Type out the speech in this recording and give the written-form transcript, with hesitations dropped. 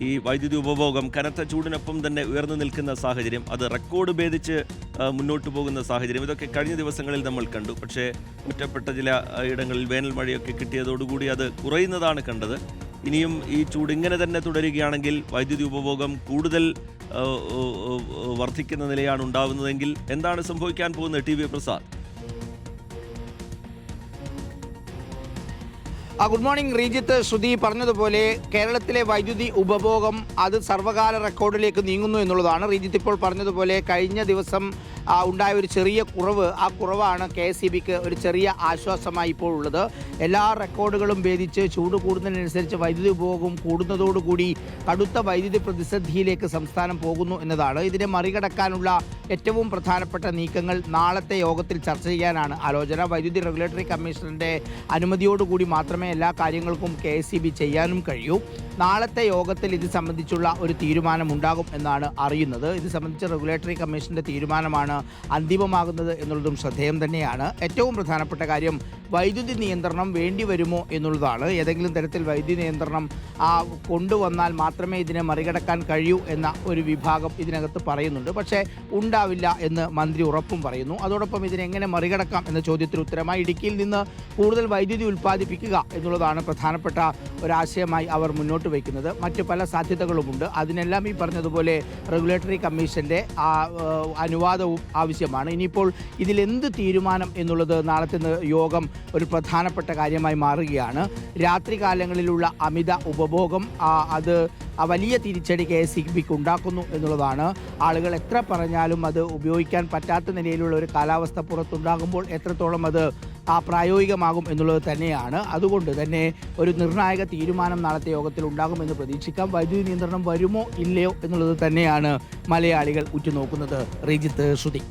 ഈ വൈദ്യുതി ഉപഭോഗം കനത്ത ചൂടിനൊപ്പം തന്നെ ഉയർന്നു നിൽക്കുന്ന സാഹചര്യം, അത് റെക്കോർഡ് ഭേദിച്ച് മുന്നോട്ട് പോകുന്ന സാഹചര്യം, ഇതൊക്കെ കഴിഞ്ഞ ദിവസങ്ങളിൽ നമ്മൾ കണ്ടു. പക്ഷേ ഒറ്റപ്പെട്ട ചില ഇടങ്ങളിൽ വേനൽ മഴയൊക്കെ കിട്ടിയതോടുകൂടി അത് കുറയുന്നതാണ് കണ്ടത്. ഇനിയും ഈ ചൂട് ഇങ്ങനെ തന്നെ തുടരുകയാണെങ്കിൽ വൈദ്യുതി ഉപഭോഗം കൂടുതൽ വർദ്ധിക്കുന്ന നിലയാണ് ഉണ്ടാവുന്നതെങ്കിൽ എന്താണ് സംഭവിക്കാൻ പോകുന്നത്? T V Prasad. Good morning Rejith. Shruti പറഞ്ഞതുപോലെ കേരളത്തിലെ വൈദ്യുതി ഉപഭോഗം അത് സർവ്വകാല റെക്കോർഡിലേക്ക് നീങ്ങുന്നു എന്നുള്ളതാണ്. റീജിത്ത് ഇപ്പോൾ പറഞ്ഞതുപോലെ കഴിഞ്ഞ ദിവസം ഉണ്ടായ ഒരു ചെറിയ കുറവ്, ആ കുറവാണ് KSEBക്ക് ഒരു ചെറിയ ആശ്വാസമായി ഇപ്പോൾ ഉള്ളത്. എല്ലാ റെക്കോർഡുകളും ഭേദിച്ച് ചൂട് കൂടുന്നതിനനുസരിച്ച് വൈദ്യുതി ഉപഭോഗം കൂടുന്നതോടുകൂടി കടുത്ത വൈദ്യുതി പ്രതിസന്ധിയിലേക്ക് സംസ്ഥാനം പോകുന്നു എന്നതാണ്. ഇതിനെ മറികടക്കാനുള്ള ഏറ്റവും പ്രധാനപ്പെട്ട നീക്കങ്ങൾ നാളത്തെ യോഗത്തിൽ ചർച്ച ചെയ്യാനാണ് ആലോചന. വൈദ്യുതി റെഗുലേറ്ററി കമ്മീഷണറുടെ അനുമതിയോടുകൂടി മാത്രമേ എല്ലാ കാര്യങ്ങൾക്കും KSEB ചെയ്യാനും കഴിയൂ. നാളത്തെ യോഗത്തിൽ ഇത് സംബന്ധിച്ചുള്ള ഒരു തീരുമാനം ഉണ്ടാകും എന്നാണ് അറിയുന്നത്. ഇത് സംബന്ധിച്ച് റെഗുലേറ്ററി കമ്മീഷൻ്റെ തീരുമാനമാണ് അന്തിമമാകുന്നത് എന്നുള്ളതും ശ്രദ്ധേയം തന്നെയാണ്. ഏറ്റവും പ്രധാനപ്പെട്ട കാര്യം വൈദ്യുതി നിയന്ത്രണം വേണ്ടി വരുമോ എന്നുള്ളതാണ്. ഏതെങ്കിലും തരത്തിൽ വൈദ്യുതി നിയന്ത്രണം കൊണ്ടുവന്നാൽ മാത്രമേ ഇതിനെ മറികടക്കാൻ കഴിയൂ എന്ന ഒരു വിഭാഗം ഇതിനകത്ത് പറയുന്നുണ്ട്. പക്ഷേ ഉണ്ടാവില്ല എന്ന് മന്ത്രി ഉറപ്പും പറയുന്നു. അതോടൊപ്പം ഇതിനെങ്ങനെ മറികടക്കാം എന്ന ചോദ്യത്തിന് ഉത്തരമായി ഇടുക്കിയിൽ നിന്ന് കൂടുതൽ വൈദ്യുതി ഉൽപ്പാദിപ്പിക്കുക എന്നുള്ളതാണ് പ്രധാനപ്പെട്ട ഒരാശയമായി അവർ മുന്നോട്ട് വയ്ക്കുന്നത്. മറ്റ് പല സാധ്യതകളുമുണ്ട്. അതിനെല്ലാം ഈ പറഞ്ഞതുപോലെ റെഗുലേറ്ററി കമ്മീഷൻ്റെ അനുവാദവും ആവശ്യമാണ്. ഇനിയിപ്പോൾ ഇതിലെന്ത് തീരുമാനം എന്നുള്ളത് നാളത്തെ യോഗം ഒരു പ്രധാനപ്പെട്ട കാര്യമായി മാറുകയാണ്. രാത്രികാലങ്ങളിലുള്ള അമിത ഉപഭോഗം അത് വലിയ തിരിച്ചടി KSEBക്ക് ഉണ്ടാക്കുന്നു എന്നുള്ളതാണ്. ആളുകൾ എത്ര പറഞ്ഞാലും അത് ഉപയോഗിക്കാൻ പറ്റാത്ത നിലയിലുള്ള ഒരു കാലാവസ്ഥ പുറത്തുണ്ടാകുമ്പോൾ എത്രത്തോളം അത് പ്രായോഗികമാകും എന്നുള്ളത് തന്നെയാണ്. അതുകൊണ്ട് തന്നെ ഒരു നിർണായക തീരുമാനം നാളത്തെ യോഗത്തിൽ ഉണ്ടാകുമെന്ന് പ്രതീക്ഷിക്കാം. വൈദ്യുതി നിയന്ത്രണം വരുമോ ഇല്ലയോ എന്നുള്ളത് തന്നെയാണ് മലയാളികൾ ഉറ്റുനോക്കുന്നത്. റീജിത്ത്, ശ്രുതി.